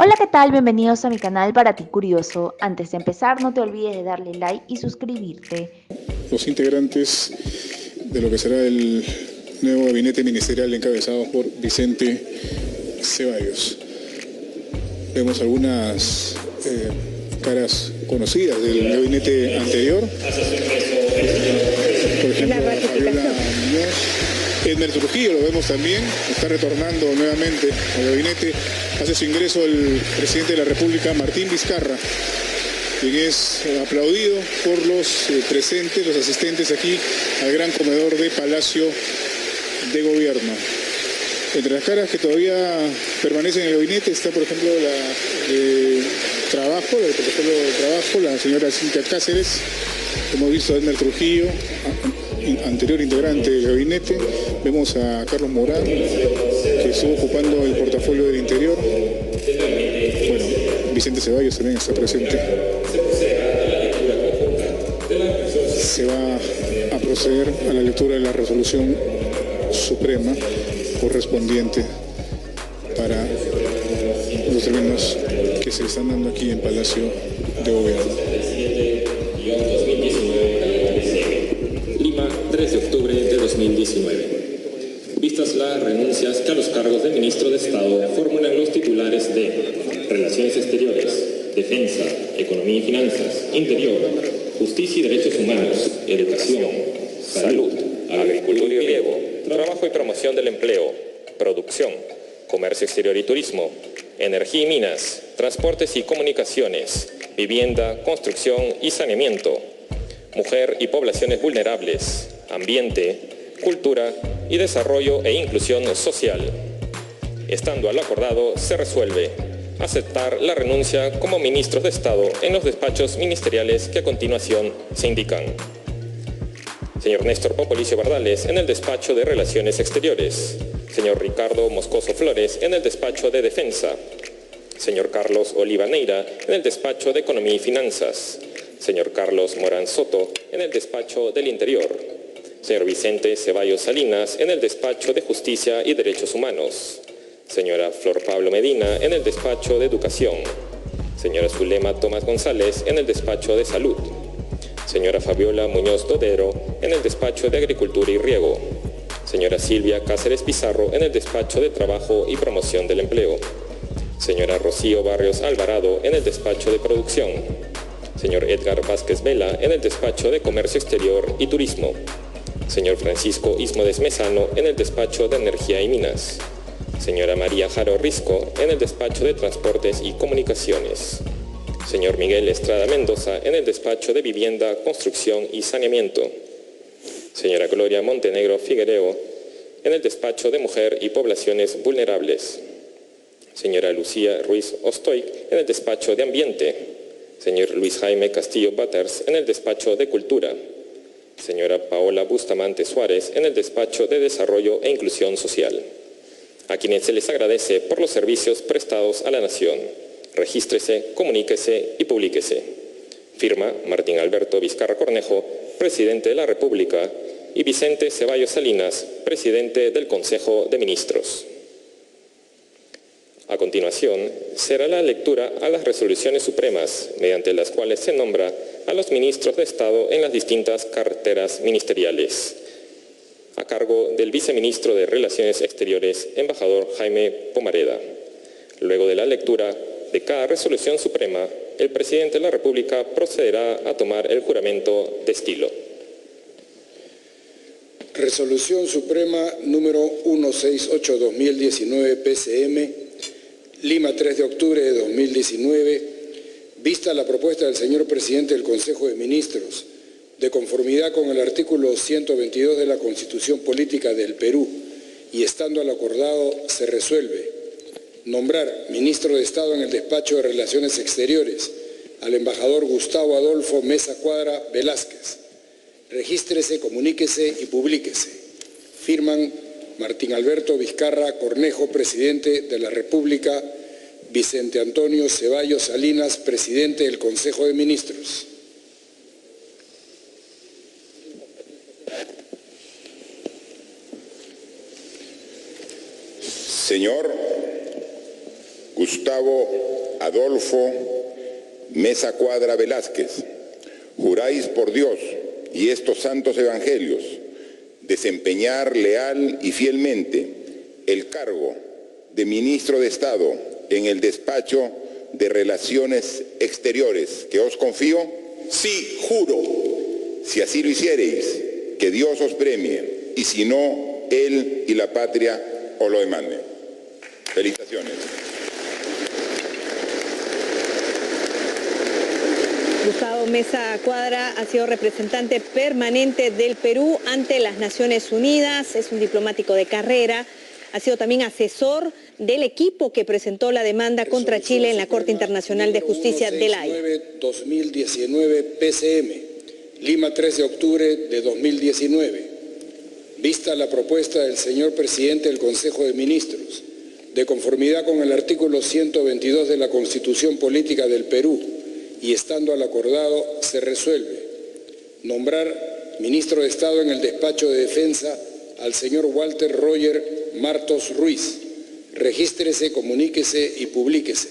Hola, ¿qué tal? Bienvenidos a mi canal Para Ti Curioso. Antes de empezar, no te olvides de darle like y suscribirte. Los integrantes de lo que será el nuevo gabinete ministerial encabezado por Vicente Ceballos. Vemos algunas caras conocidas del gabinete anterior. Por ejemplo, Fabiola Muñoz. Edmer Trujillo lo vemos también, está retornando nuevamente al gabinete. Hace su ingreso el presidente de la República, Martín Vizcarra, quien es aplaudido por los presentes, los asistentes aquí al gran comedor de Palacio de Gobierno. Entre las caras que todavía permanecen en el gabinete está, por ejemplo, la del protocolo de trabajo, la señora Cintia Cáceres. Hemos visto a Edmer Trujillo, anterior integrante del gabinete. Vemos a Carlos Morán, que estuvo ocupando el portafolio del Interior. Bueno, Vicente Ceballos también está presente. Se va a proceder a la lectura de la resolución suprema correspondiente para los términos que se están dando aquí en Palacio de Gobierno. Lima, 3 de octubre de 2019. Vistas las renuncias que a los cargos de ministro de Estado formulan los titulares de Relaciones Exteriores, Defensa, Economía y Finanzas, Interior, Justicia y Derechos Humanos, Educación, Salud, Agricultura y Riego, Trabajo y Promoción del Empleo, Producción, Comercio Exterior y Turismo, Energía y Minas, Transportes y Comunicaciones, Vivienda, Construcción y Saneamiento, Mujer y Poblaciones Vulnerables, Ambiente, Cultura y Desarrollo e Inclusión Social. Estando a lo acordado, se resuelve aceptar la renuncia como ministros de Estado en los despachos ministeriales que a continuación se indican. Señor Néstor Popolicio Bardales en el despacho de Relaciones Exteriores. Señor Ricardo Moscoso Flores en el despacho de Defensa. Señor Carlos Oliva Neira en el despacho de Economía y Finanzas. Señor Carlos Morán Soto en el despacho del Interior. Señor Vicente Ceballos Salinas en el despacho de Justicia y Derechos Humanos. Señora Flor Pablo Medina en el despacho de Educación. Señora Zulema Tomás González en el despacho de Salud. Señora Fabiola Muñoz Dodero en el despacho de Agricultura y Riego. Señora Silvia Cáceres Pizarro en el despacho de Trabajo y Promoción del Empleo. Señora Rocío Barrios Alvarado en el despacho de Producción. Señor Edgar Vázquez Vela en el despacho de Comercio Exterior y Turismo. Señor Francisco Ismodes Mesano en el despacho de Energía y Minas. Señora María Jaro Risco en el despacho de Transportes y Comunicaciones. Señor Miguel Estrada Mendoza en el despacho de Vivienda, Construcción y Saneamiento. Señora Gloria Montenegro Figuereo en el despacho de Mujer y Poblaciones Vulnerables. Señora Lucía Ruiz Ostoy en el despacho de Ambiente. Señor Luis Jaime Castillo Butters en el despacho de Cultura. Señora Paola Bustamante Suárez en el despacho de Desarrollo e Inclusión Social. A quienes se les agradece por los servicios prestados a la Nación. Regístrese, comuníquese y publíquese. Firma Martín Alberto Vizcarra Cornejo, Presidente de la República, y Vicente Ceballos Salinas, Presidente del Consejo de Ministros. A continuación, será la lectura a las resoluciones supremas, mediante las cuales se nombra a los ministros de Estado en las distintas carteras ministeriales, a cargo del viceministro de Relaciones Exteriores, embajador Jaime Pomareda. Luego de la lectura de cada resolución suprema, el presidente de la República procederá a tomar el juramento de estilo. Resolución Suprema número 168/2019 PCM, Lima, 3 de octubre de 2019, vista la propuesta del señor presidente del Consejo de Ministros, de conformidad con el artículo 122 de la Constitución Política del Perú, y estando al acordado, se resuelve nombrar ministro de Estado en el despacho de Relaciones Exteriores al embajador Gustavo Adolfo Mesa Cuadra Velázquez. Regístrese, comuníquese y publíquese. Firman Martín Alberto Vizcarra Cornejo, Presidente de la República, Vicente Antonio Ceballos Salinas, Presidente del Consejo de Ministros. Señor Gustavo Adolfo Mesa Cuadra Velázquez, juráis por Dios y estos santos evangelios desempeñar leal y fielmente el cargo de Ministro de Estado en el Despacho de Relaciones Exteriores que os confío. Sí, juro. Si así lo hiciereis, que Dios os premie, y si no, Él y la patria os lo demanden. Felicitaciones. Gustavo Mesa Cuadra ha sido representante permanente del Perú ante las Naciones Unidas, es un diplomático de carrera, ha sido también asesor del equipo que presentó la demanda contra Chile en la Corte Internacional de Justicia de La Haya. 2019 PCM, Lima, 3 de octubre de 2019. Vista la propuesta del señor presidente del Consejo de Ministros, de conformidad con el artículo 122 de la Constitución Política del Perú, y estando al acordado, se resuelve nombrar ministro de Estado en el Despacho de Defensa al señor Walter Roger Martos Ruiz. Regístrese, comuníquese y publíquese.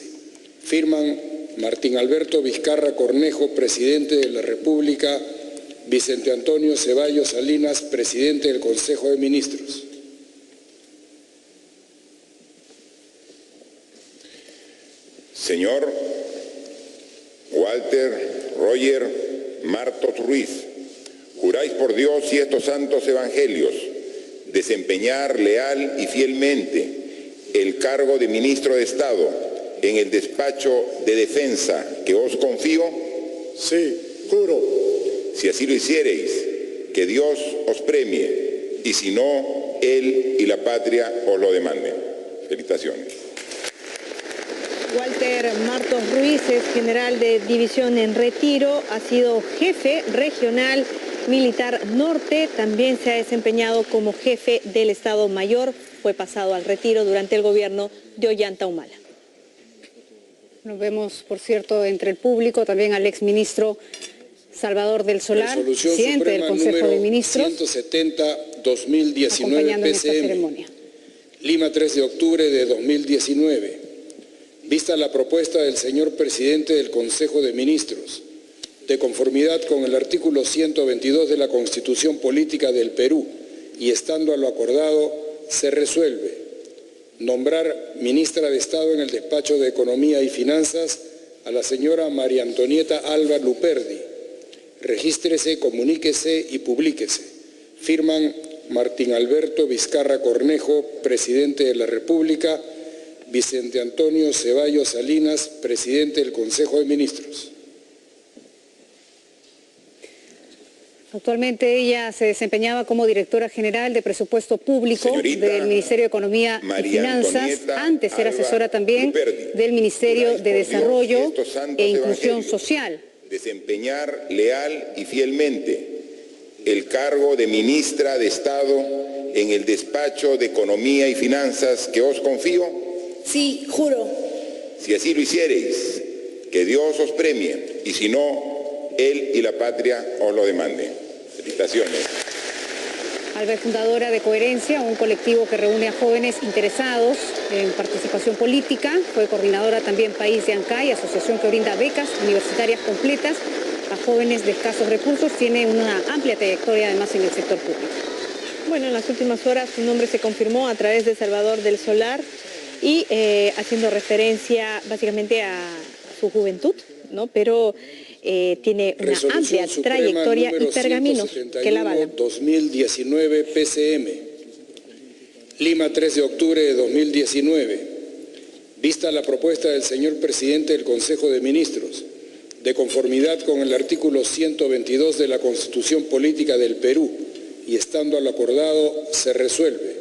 Firman Martín Alberto Vizcarra Cornejo, presidente de la República, Vicente Antonio Ceballos Salinas, presidente del Consejo de Ministros. Señor Walter Roger Martos Ruiz, juráis por Dios y estos santos evangelios desempeñar leal y fielmente el cargo de Ministro de Estado en el Despacho de Defensa que os confío. Sí, juro. Si así lo hiciereis, que Dios os premie, y si no, Él y la patria os lo demanden. Felicitaciones. Walter Martos Ruiz es general de división en retiro, ha sido jefe regional militar norte, también se ha desempeñado como jefe del Estado Mayor, fue pasado al retiro durante el gobierno de Ollanta Humala. Nos vemos, por cierto, entre el público también al exministro Salvador del Solar, presidente del Consejo de Ministros, 170-2019 acompañando en esta PCM, ceremonia. Lima, 3 de octubre de 2019. Vista la propuesta del señor presidente del Consejo de Ministros, de conformidad con el artículo 122 de la Constitución Política del Perú, y estando a lo acordado, se resuelve nombrar ministra de Estado en el Despacho de Economía y Finanzas a la señora María Antonieta Alba Luperdi. Regístrese, comuníquese y publíquese. Firman Martín Alberto Vizcarra Cornejo, presidente de la República, Vicente Antonio Ceballos Salinas, presidente del Consejo de Ministros. Actualmente ella se desempeñaba como directora general de Presupuesto Público del Ministerio de Economía y Finanzas. Antes era asesora también del Ministerio de Desarrollo e Inclusión Social. Desempeñar leal y fielmente el cargo de ministra de Estado en el Despacho de Economía y Finanzas que os confío. Sí, juro. Si así lo hiciereis, que Dios os premie, y si no, Él y la patria os lo demanden. Felicitaciones. Alba, fundadora de Coherencia, un colectivo que reúne a jóvenes interesados en participación política. Fue coordinadora también País de Ancay, asociación que brinda becas universitarias completas a jóvenes de escasos recursos. Tiene una amplia trayectoria además en el sector público. Bueno, en las últimas horas su nombre se confirmó a través de Salvador del Solar y haciendo referencia básicamente a su juventud, ¿no? Pero tiene una amplia trayectoria y pergaminos que la avalan. 2019 PCM, Lima, 3 de octubre de 2019. Vista la propuesta del señor presidente del Consejo de Ministros, de conformidad con el artículo 122 de la Constitución Política del Perú, y estando al acordado, se resuelve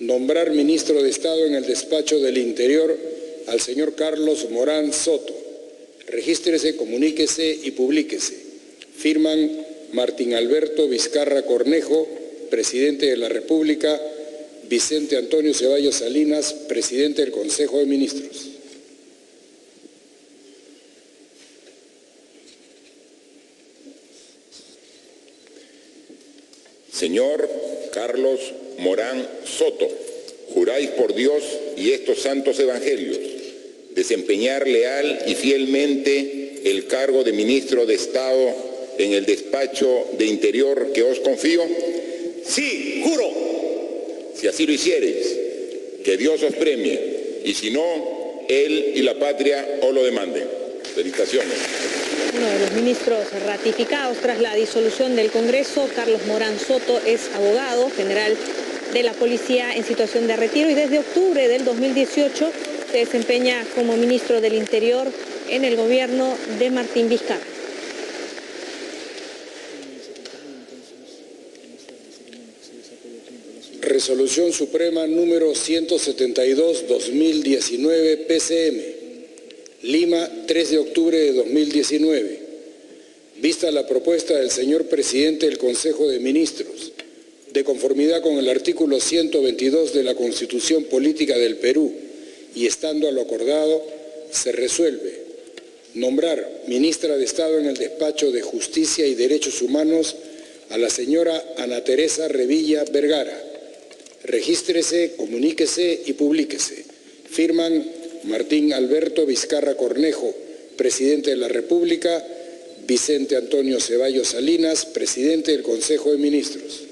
nombrar ministro de Estado en el Despacho del Interior al señor Carlos Morán Soto. Regístrese, comuníquese y publíquese. Firman Martín Alberto Vizcarra Cornejo, presidente de la República, Vicente Antonio Ceballos Salinas, presidente del Consejo de Ministros. Señor Carlos Morán Soto, juráis por Dios y estos santos evangelios desempeñar leal y fielmente el cargo de ministro de Estado en el despacho de Interior que os confío? Sí, juro. Si así lo hiciereis, que Dios os premie, y si no, él y la patria os lo demanden. Felicitaciones. Uno de los ministros ratificados tras la disolución del Congreso, Carlos Morán Soto, es abogado general de la Policía en situación de retiro y desde octubre del 2018 se desempeña como ministro del Interior en el gobierno de Martín Vizcarra. Resolución Suprema número 172/2019 PCM, Lima, 3 de octubre de 2019. Vista la propuesta del señor presidente del Consejo de Ministros, de conformidad con el artículo 122 de la Constitución Política del Perú y estando a lo acordado, se resuelve nombrar ministra de Estado en el Despacho de Justicia y Derechos Humanos a la señora Ana Teresa Revilla Vergara. Regístrese, comuníquese y publíquese. Firman Martín Alberto Vizcarra Cornejo, presidente de la República, Vicente Antonio Ceballos Salinas, presidente del Consejo de Ministros.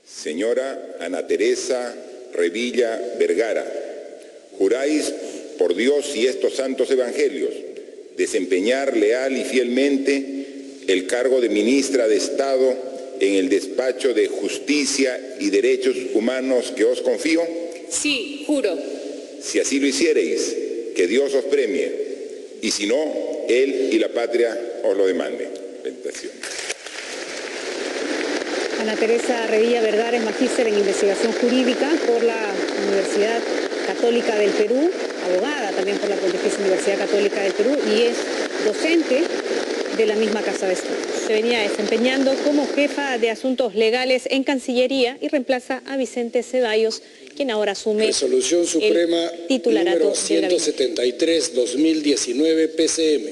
Señora Ana Teresa Revilla Vergara, juráis por Dios y estos santos evangelios desempeñar leal y fielmente el cargo de ministra de Estado en el Despacho de Justicia y Derechos Humanos que os confío? Sí, juro. Si así lo hiciereis, que Dios os premie, y si no, él y la patria os lo demanden. Felicitaciones. Ana Teresa Revilla Vergara es magíster en investigación jurídica por la Universidad Católica del Perú, abogada también por la Pontificia Universidad Católica del Perú y es docente de la misma Casa de Estudios. Se venía desempeñando como jefa de asuntos legales en Cancillería y reemplaza a Vicente Ceballos, quien ahora asume Resolución Suprema el titularato número 173/2019 PCM,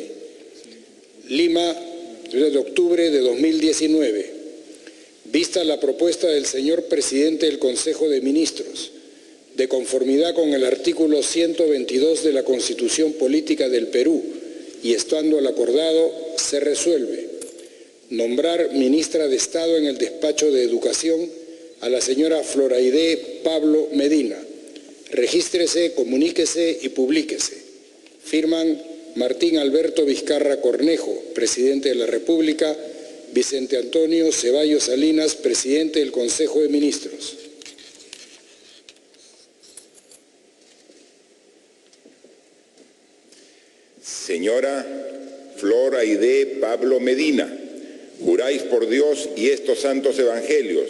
Lima, 2 de octubre de 2019. Vista la propuesta del señor presidente del Consejo de Ministros, de conformidad con el artículo 122 de la Constitución Política del Perú y estando al acordado, se resuelve nombrar ministra de Estado en el Despacho de Educación a la señora Floraide Pablo Medina. Regístrese, comuníquese y publíquese. Firman Martín Alberto Vizcarra Cornejo, presidente de la República, Vicente Antonio Ceballos Salinas, presidente del Consejo de Ministros. Señora Flor Aide Pablo Medina, juráis por Dios y estos santos evangelios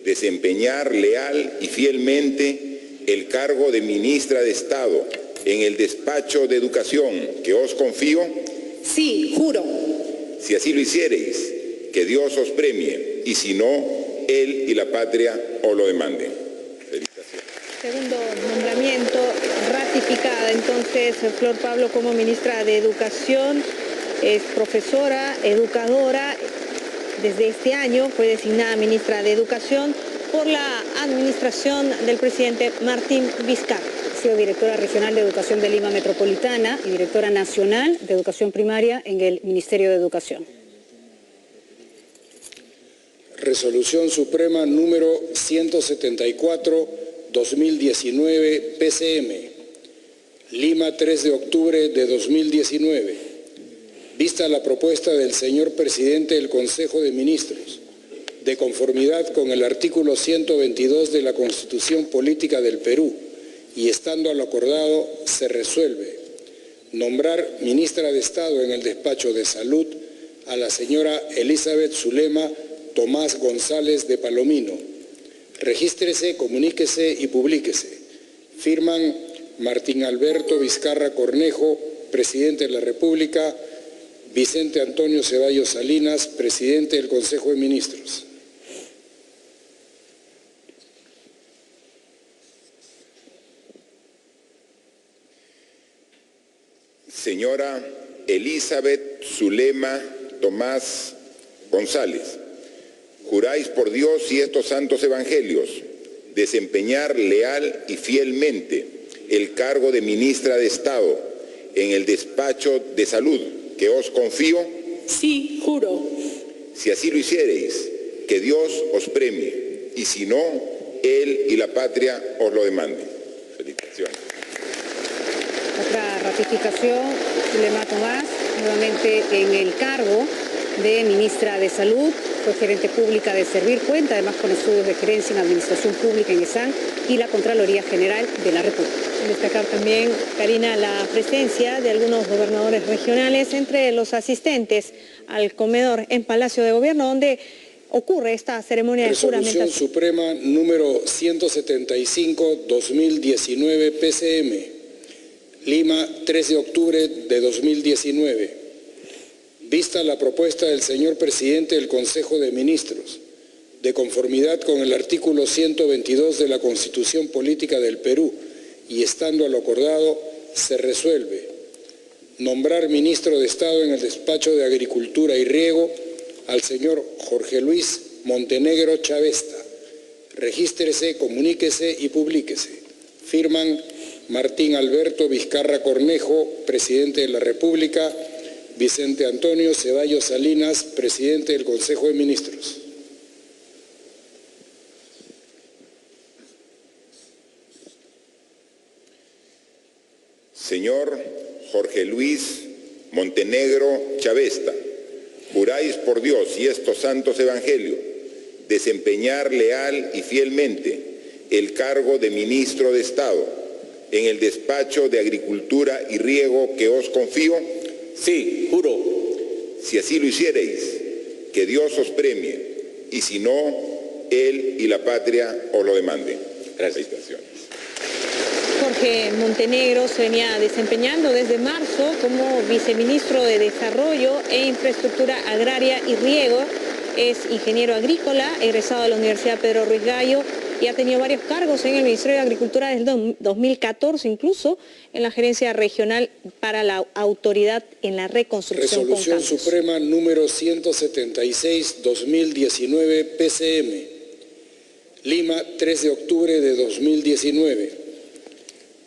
desempeñar leal y fielmente el cargo de ministra de Estado en el Despacho de Educación que os confío? Sí, juro. Si así lo hiciereis, que Dios os premie, y si no, él y la patria os lo demanden. Felicitaciones. Segundo nombramiento, ratificada entonces Flor Pablo como ministra de Educación, es profesora, educadora, desde este año fue designada ministra de Educación por la administración del presidente Martín Vizcarra. Ha sido directora regional de Educación de Lima Metropolitana y directora nacional de Educación Primaria en el Ministerio de Educación. Resolución Suprema número 174/2019 PCM, Lima, 3 de octubre de 2019. Vista la propuesta del señor presidente del Consejo de Ministros, de conformidad con el artículo 122 de la Constitución Política del Perú y estando a lo acordado, se resuelve nombrar ministra de Estado en el Despacho de Salud a la señora Elizabeth Zulema Tomás González de Palomino. Regístrese, comuníquese y publíquese. Firman Martín Alberto Vizcarra Cornejo, presidente de la República, Vicente Antonio Ceballos Salinas, presidente del Consejo de Ministros. Señora Elizabeth Zulema Tomás González, juráis por Dios y estos santos evangelios desempeñar leal y fielmente el cargo de ministra de Estado en el despacho de salud que os confío. Sí, juro. Si así lo hiciereis, que Dios os premie, y si no, Él y la patria os lo demanden. Felicitaciones. Otra ratificación, Zulema Tomás, nuevamente en el cargo de ministra de Salud, fue gerente pública de Servir, cuenta además con estudios de gerencia en Administración Pública en ESAN y la Contraloría General de la República. Destacar también, Karina, la presencia de algunos gobernadores regionales entre los asistentes al comedor en Palacio de Gobierno, donde ocurre esta ceremonia de juramentación. Resolución Suprema número 175/2019 PCM, Lima, 3 de octubre de 2019. Vista la propuesta del señor presidente del Consejo de Ministros, de conformidad con el artículo 122 de la Constitución Política del Perú, y estando a lo acordado, se resuelve nombrar ministro de Estado en el despacho de Agricultura y Riego al señor Jorge Luis Montenegro Chavesta. Regístrese, comuníquese y publíquese. Firman Martín Alberto Vizcarra Cornejo, presidente de la República, Vicente Antonio Ceballos Salinas, presidente del Consejo de Ministros. Señor Jorge Luis Montenegro Chavesta, juráis por Dios y estos santos evangelios desempeñar leal y fielmente el cargo de ministro de Estado en el despacho de Agricultura y Riego que os confío. Sí, juro. Si así lo hiciereis, que Dios os premie, y si no, Él y la patria os lo demanden. Gracias. Jorge Montenegro se venía desempeñando desde marzo como viceministro de Desarrollo e Infraestructura Agraria y Riego. Es ingeniero agrícola, egresado de la Universidad Pedro Ruiz Gallo, y ha tenido varios cargos en el Ministerio de Agricultura desde 2014, incluso en la gerencia regional para la autoridad en la reconstrucción. Resolución Suprema número 176/2019 PCM, Lima, 3 de octubre de 2019.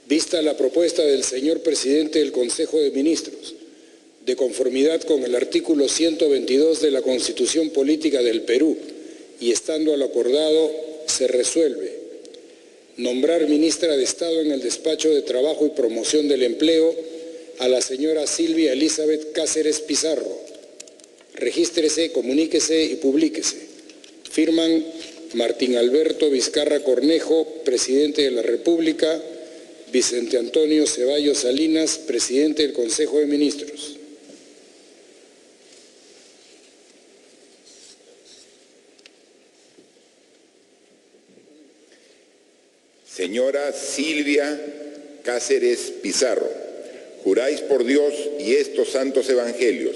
Vista la propuesta del señor presidente del Consejo de Ministros, de conformidad con el artículo 122 de la Constitución Política del Perú, y estando a lo acordado, se resuelve nombrar ministra de Estado en el despacho de Trabajo y Promoción del Empleo a la señora Silvia Elizabeth Cáceres Pizarro. Regístrese, comuníquese y publíquese. Firman Martín Alberto Vizcarra Cornejo, presidente de la República, Vicente Antonio Ceballos Salinas, presidente del Consejo de Ministros. Señora Silvia Cáceres Pizarro, juráis por Dios y estos santos evangelios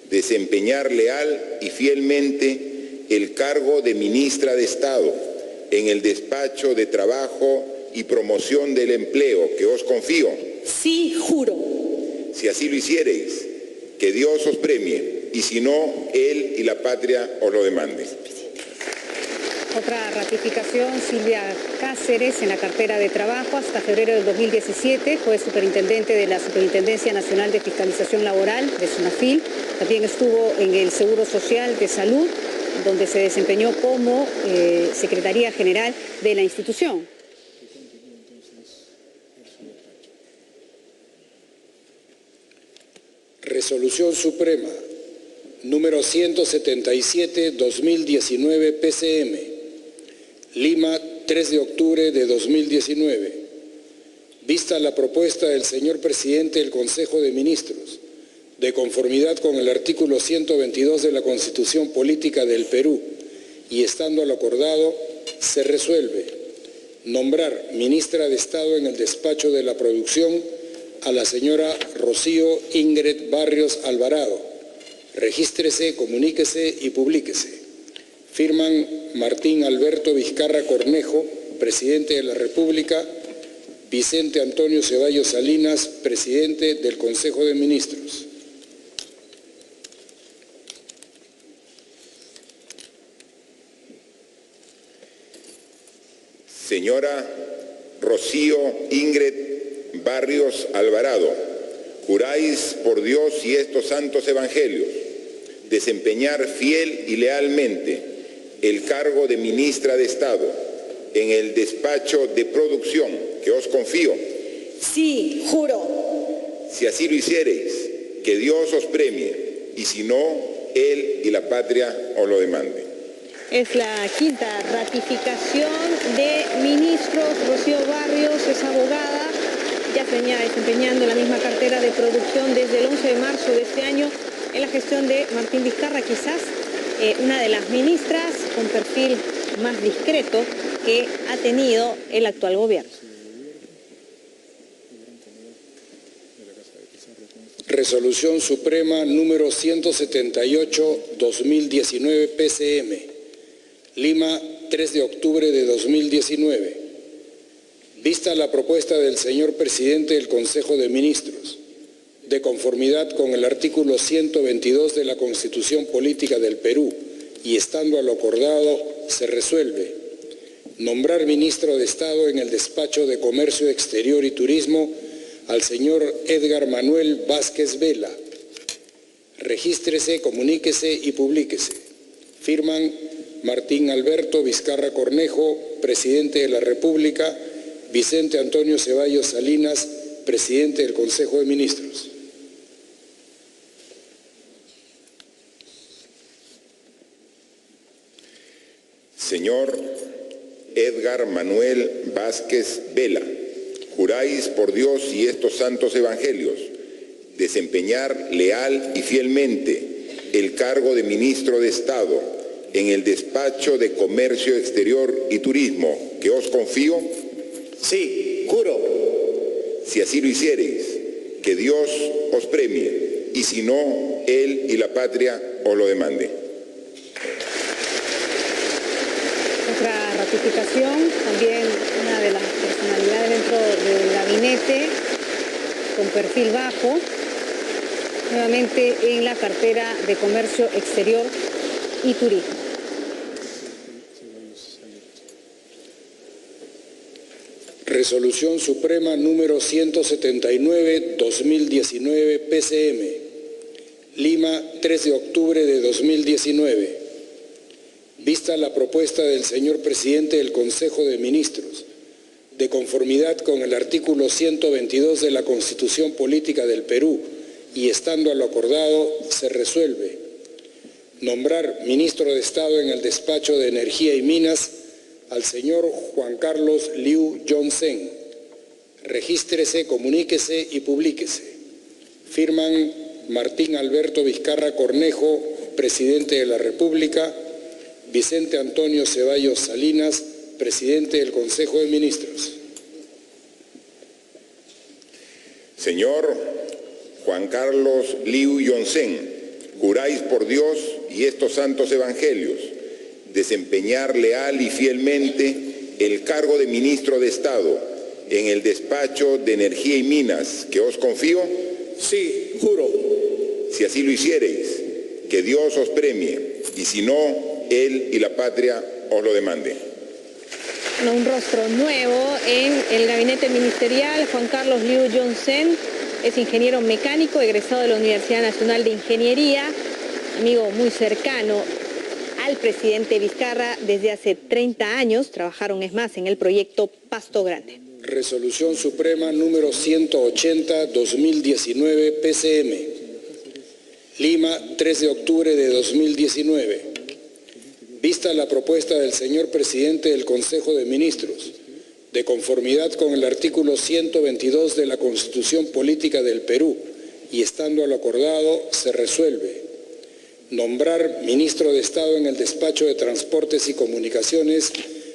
desempeñar leal y fielmente el cargo de ministra de Estado en el despacho de Trabajo y Promoción del Empleo que os confío. Sí, juro. Si así lo hiciereis, que Dios os premie, y si no, Él y la patria os lo demanden. Otra ratificación, Silvia Cáceres, en la cartera de trabajo hasta febrero del 2017, fue superintendente de la Superintendencia Nacional de Fiscalización Laboral, de SUNAFIL. También estuvo en el Seguro Social de Salud, donde se desempeñó como Secretaría General de la institución. Resolución Suprema número 177/2019 PCM, Lima, 3 de octubre de 2019. Vista la propuesta del señor presidente del Consejo de Ministros, de conformidad con el artículo 122 de la Constitución Política del Perú, y estando a lo acordado, se resuelve nombrar ministra de Estado en el despacho de la Producción a la señora Rocío Ingrid Barrios Alvarado. Regístrese, comuníquese y publíquese. Firman Martín Alberto Vizcarra Cornejo, presidente de la República, Vicente Antonio Ceballos Salinas, presidente del Consejo de Ministros. Señora Rocío Ingrid Barrios Alvarado, juráis por Dios y estos santos evangelios desempeñar fiel y lealmente el cargo de ministra de Estado en el despacho de producción que os confío. Sí, juro. Si así lo hiciereis, que Dios os premie, y si no, Él y la patria os lo demande. Es la quinta ratificación de ministros. Rocío Barrios es abogada, ya se venía desempeñando la misma cartera de producción desde el 11 de marzo de este año en la gestión de Martín Vizcarra, quizás una de las ministras con perfil más discreto que ha tenido el actual gobierno. Resolución Suprema número 178/2019 PCM, Lima, 3 de octubre de 2019. Vista la propuesta del señor presidente del Consejo de Ministros, de conformidad con el artículo 122 de la Constitución Política del Perú y estando a lo acordado, se resuelve nombrar ministro de Estado en el despacho de Comercio Exterior y Turismo al señor Edgar Manuel Vázquez Vela. Regístrese, comuníquese y publíquese. Firman Martín Alberto Vizcarra Cornejo, presidente de la República, Vicente Antonio Ceballos Salinas, presidente del Consejo de Ministros. Señor Edgar Manuel Vázquez Vela, juráis por Dios y estos santos evangelios desempeñar leal y fielmente el cargo de ministro de Estado en el despacho de Comercio Exterior y Turismo que os confío. Sí, juro. Si así lo hiciereis, que Dios os premie, y si no, Él y la patria os lo demande. Otra ratificación, también una de las personalidades dentro del gabinete con perfil bajo, nuevamente en la cartera de Comercio Exterior y Turismo. Resolución Suprema número 179/2019 PCM, Lima, 3 de octubre de 2019. Vista la propuesta del señor presidente del Consejo de Ministros, de conformidad con el artículo 122 de la Constitución Política del Perú y estando a lo acordado, se resuelve nombrar ministro de Estado en el despacho de Energía y Minas al señor Juan Carlos Liu Yong-sen. Regístrese, comuníquese y publíquese. Firman Martín Alberto Vizcarra Cornejo, presidente de la República, Vicente Antonio Ceballos Salinas, presidente del Consejo de Ministros. Señor Juan Carlos Liu Yong-sen, juráis por Dios y estos santos evangelios desempeñar leal y fielmente el cargo de ministro de Estado en el despacho de Energía y Minas que os confío. Sí, juro. Si así lo hiciereis, que Dios os premie, y si no, Él y la patria os lo demande. Un rostro nuevo en el gabinete ministerial. Juan Carlos Liu Yong-sen es ingeniero mecánico, egresado de la Universidad Nacional de Ingeniería, amigo muy cercano al presidente Vizcarra desde hace 30 años. Trabajaron, es más, en el proyecto Pasto Grande. Resolución Suprema número 180/2019 PCM, Lima, 3 de octubre de 2019. Vista la propuesta del señor presidente del Consejo de Ministros, de conformidad con el artículo 122 de la Constitución Política del Perú y estando a lo acordado, se resuelve nombrar ministro de Estado en el despacho de Transportes y Comunicaciones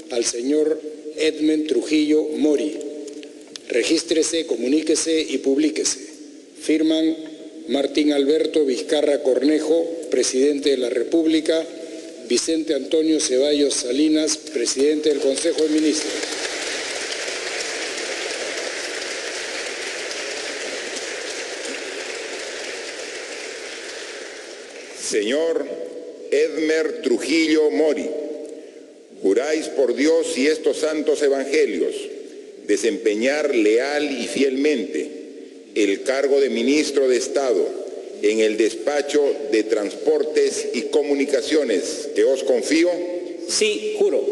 al señor Edmund Trujillo Mori. Regístrese, comuníquese y publíquese. Firman Martín Alberto Vizcarra Cornejo, presidente de la República, Vicente Antonio Ceballos Salinas, presidente del Consejo de Ministros. Señor Edmer Trujillo Mori, juráis por Dios y estos santos evangelios desempeñar leal y fielmente el cargo de ministro de Estado en el despacho de Transportes y Comunicaciones que os confío? Sí, juro.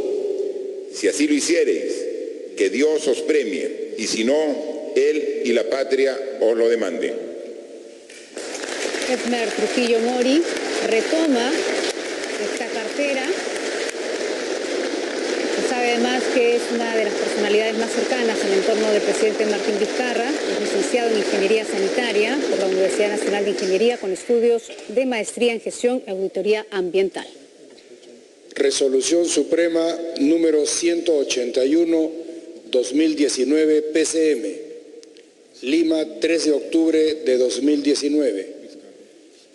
Si así lo hiciereis, que Dios os premie, y si no, Él y la patria os lo demanden. Edmer Trujillo Mori retoma esta cartera. Se sabe además que es una de las personalidades más cercanas al entorno del presidente Martín Vizcarra. Es licenciado en Ingeniería Sanitaria por la Universidad Nacional de Ingeniería con estudios de maestría en Gestión y Auditoría Ambiental. Resolución Suprema número 181/2019 PCM, Lima, 3 de octubre de 2019.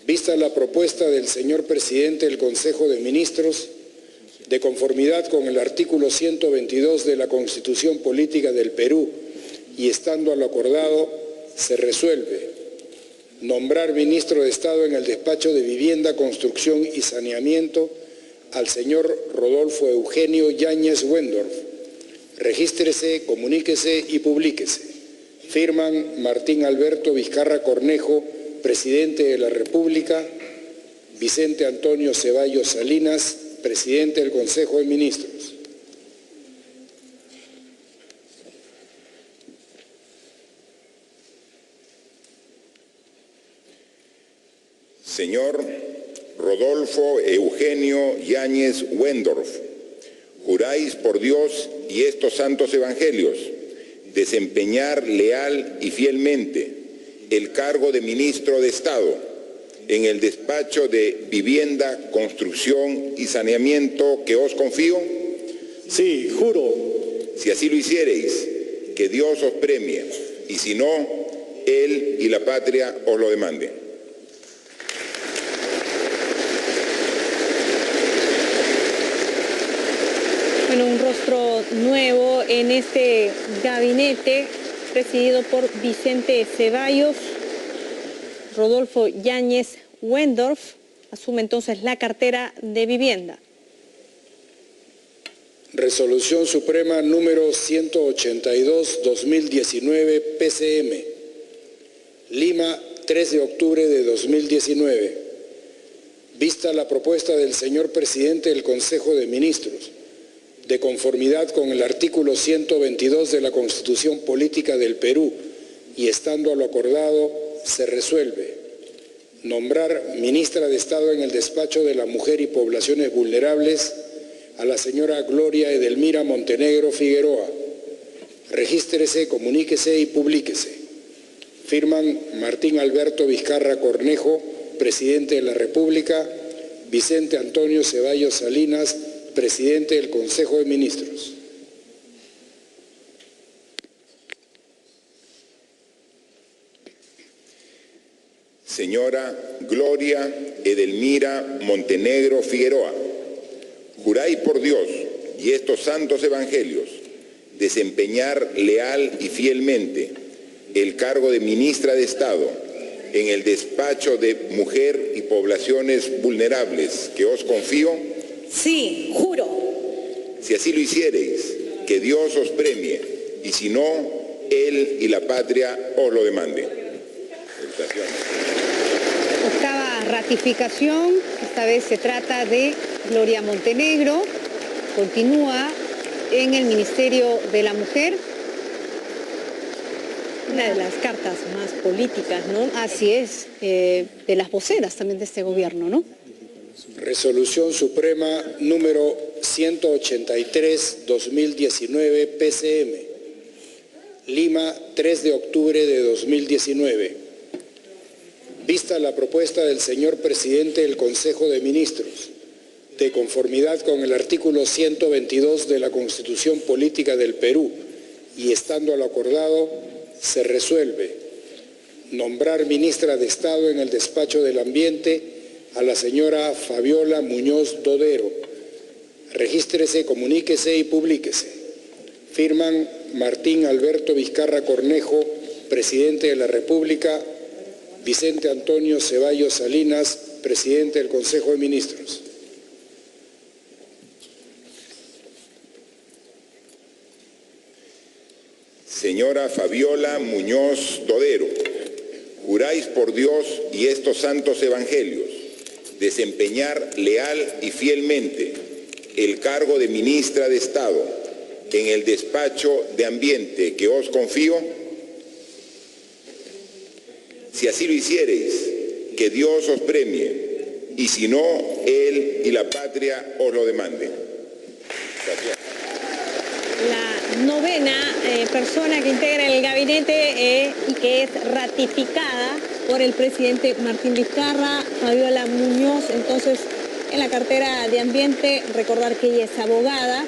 Vista la propuesta del señor presidente del Consejo de Ministros, de conformidad con el artículo 122 de la Constitución Política del Perú y estando a lo acordado, se resuelve nombrar ministro de Estado en el despacho de Vivienda, Construcción y Saneamiento al señor Rodolfo Eugenio Yáñez Wendorf. Regístrese, comuníquese y publíquese. Firman Martín Alberto Vizcarra Cornejo, presidente de la República, Vicente Antonio Ceballos Salinas, presidente del Consejo de Ministros. Señor Rodolfo Eugenio Yáñez Wendorf, juráis por Dios y estos santos evangelios desempeñar leal y fielmente el cargo de ministro de Estado en el despacho de Vivienda, Construcción y Saneamiento que os confío? Sí, juro. Si así lo hiciereis, que Dios os premie, y si no, Él y la patria os lo demanden. Bueno, un rostro nuevo en este gabinete presidido por Vicente Ceballos. Rodolfo Yáñez Wendorf asume entonces la cartera de Vivienda. Resolución Suprema número 182/2019 PCM, Lima, 3 de octubre de 2019. Vista la propuesta del señor presidente del Consejo de Ministros, de conformidad con el artículo 122 de la Constitución Política del Perú y estando a lo acordado, se resuelve nombrar ministra de Estado en el despacho de la Mujer y Poblaciones Vulnerables a la señora Gloria Edelmira Montenegro Figueroa. Regístrese, comuníquese y publíquese. Firman Martín Alberto Vizcarra Cornejo, presidente de la República, Vicente Antonio Ceballos Salinas, presidente del Consejo de Ministros. Señora Gloria Edelmira Montenegro Figueroa, juráis por Dios y estos santos evangelios desempeñar leal y fielmente el cargo de ministra de Estado en el despacho de Mujer y Poblaciones Vulnerables que os confío? Sí, juro. Si así lo hiciereis, que Dios os premie, y si no, Él y la patria os lo demanden. Octava ratificación, esta vez se trata de Gloria Montenegro, continúa en el Ministerio de la Mujer. Una de las cartas más políticas, ¿no? Así es, de las voceras también de este gobierno, ¿no? Resolución Suprema número 183/2019 PCM, Lima, 3 de octubre de 2019. Vista la propuesta del señor presidente del Consejo de Ministros, de conformidad con el artículo 122 de la Constitución Política del Perú y estando a lo acordado, se resuelve nombrar ministra de Estado en el despacho del Ambiente a la señora Fabiola Muñoz Dodero. Regístrese, comuníquese y publíquese. Firman Martín Alberto Vizcarra Cornejo, presidente de la República, Vicente Antonio Ceballos Salinas, presidente del Consejo de Ministros. Señora Fabiola Muñoz Todero, juráis por Dios y estos santos evangelios desempeñar leal y fielmente el cargo de ministra de Estado en el despacho de Ambiente que os confío. Si así lo hiciereis, que Dios os premie, y si no, Él y la patria os lo demanden. Gracias. La novena persona que integra el gabinete y que es ratificada por el presidente Martín Vizcarra, Fabiola Muñoz, entonces en la cartera de Ambiente. Recordar que ella es abogada,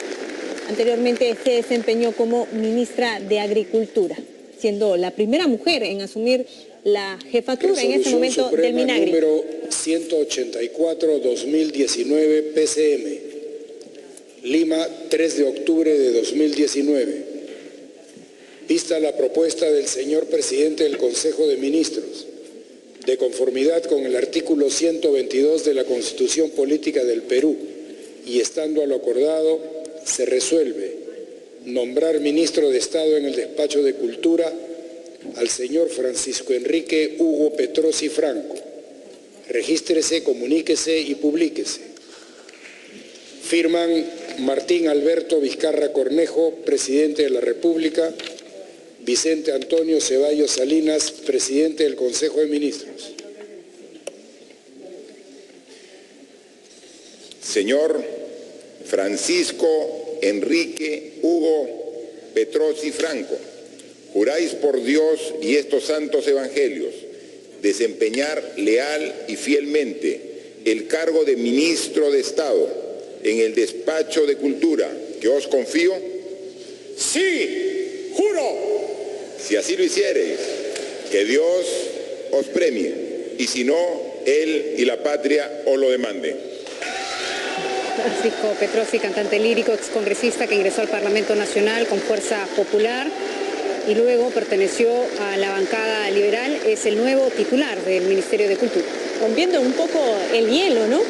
anteriormente se desempeñó como ministra de Agricultura, siendo la primera mujer en asumir la jefatura en ese momento del Minagri. Número 184/2019 PCM, Lima, 3 de octubre de 2019. Vista la propuesta del señor presidente del Consejo de Ministros, de conformidad con el artículo 122 de la Constitución Política del Perú, y estando a lo acordado, se resuelve nombrar ministro de Estado en el despacho de Cultura al señor Francisco Enrique Hugo Petrosi Franco. Regístrese, comuníquese y publíquese. Firman Martín Alberto Vizcarra Cornejo, presidente de la República; Vicente Antonio Ceballos Salinas, presidente del Consejo de Ministros. Señor Francisco Enrique Hugo Petrosi Franco, juráis por Dios y estos santos evangelios desempeñar leal y fielmente el cargo de ministro de Estado en el despacho de Cultura que os confío. Sí, juro. Si así lo hiciereis, que Dios os premie, y si no, Él y la patria os lo demanden. Francisco Petrosi, cantante lírico, excongresista que ingresó al Parlamento Nacional con Fuerza Popular y luego perteneció a la bancada liberal, es el nuevo titular del Ministerio de Cultura. Rompiendo un poco el hielo, ¿no?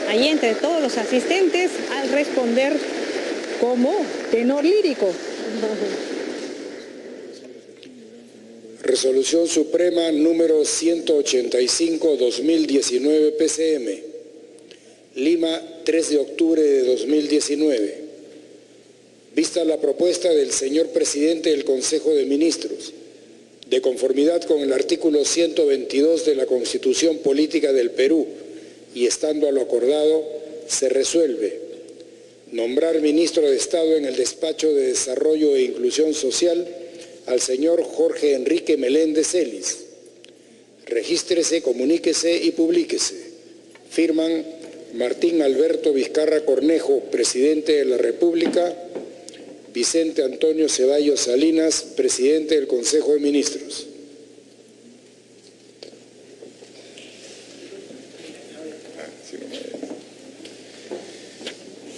Ahí entre todos los asistentes al responder como tenor lírico. Resolución Suprema número 185/2019 PCM, Lima, 3 de octubre de 2019. Vista la propuesta del señor presidente del Consejo de Ministros, de conformidad con el artículo 122 de la Constitución Política del Perú, y estando a lo acordado, se resuelve nombrar ministro de Estado en el despacho de Desarrollo e Inclusión Social al señor Jorge Enrique Meléndez Celis. Regístrese, comuníquese y publíquese. Firman Martín Alberto Vizcarra Cornejo, presidente de la República; Vicente Antonio Ceballos Salinas, presidente del Consejo de Ministros.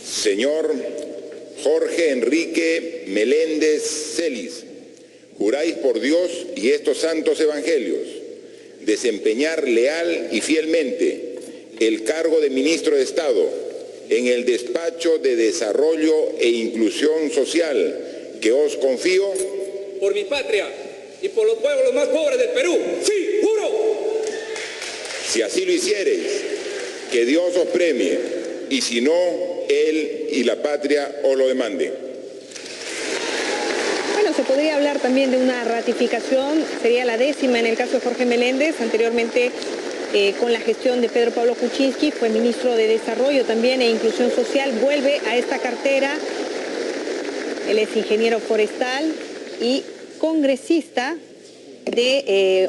Señor Jorge Enrique Meléndez Celis, juráis por Dios y estos santos evangelios desempeñar leal y fielmente el cargo de ministro de Estado en el despacho de Desarrollo e Inclusión Social que os confío. Por mi patria y por los pueblos más pobres del Perú. Sí, juro. Si así lo hiciereis, que Dios os premie, y si no, Él y la patria os lo demanden. Bueno, se podría hablar también de una ratificación, sería la 10ª en el caso de Jorge Meléndez, anteriormente con la gestión de Pedro Pablo Kuczynski, fue ministro de Desarrollo también e Inclusión Social, vuelve a esta cartera. Él es ingeniero forestal y congresista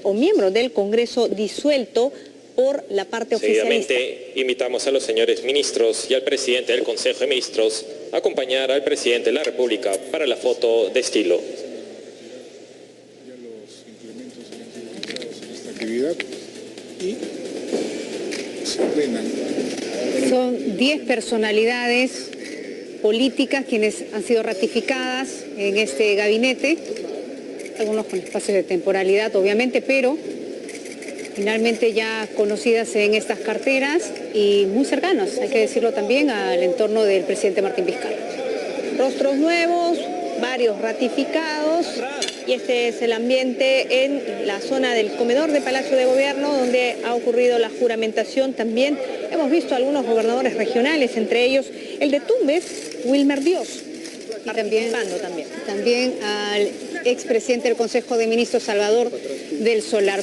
o miembro del Congreso disuelto por la parte oficialista. Seguidamente invitamos a los señores ministros y al presidente del Consejo de Ministros a acompañar al presidente de la República para la foto de estilo. Ya los implementos utilizados en esta actividad y se ordenan. Son 10 personalidades políticas quienes han sido ratificadas en este gabinete, algunos con espacios de temporalidad obviamente, pero finalmente ya conocidas en estas carteras y muy cercanas, hay que decirlo también, al entorno del presidente Martín Vizcarra. Rostros nuevos, varios ratificados, y este es el ambiente en la zona del comedor de Palacio de Gobierno, donde ha ocurrido la juramentación. También hemos visto a algunos gobernadores regionales, entre ellos el de Tumbes, Wilmer Dios, participando también al expresidente del Consejo de Ministros, Salvador del Solar.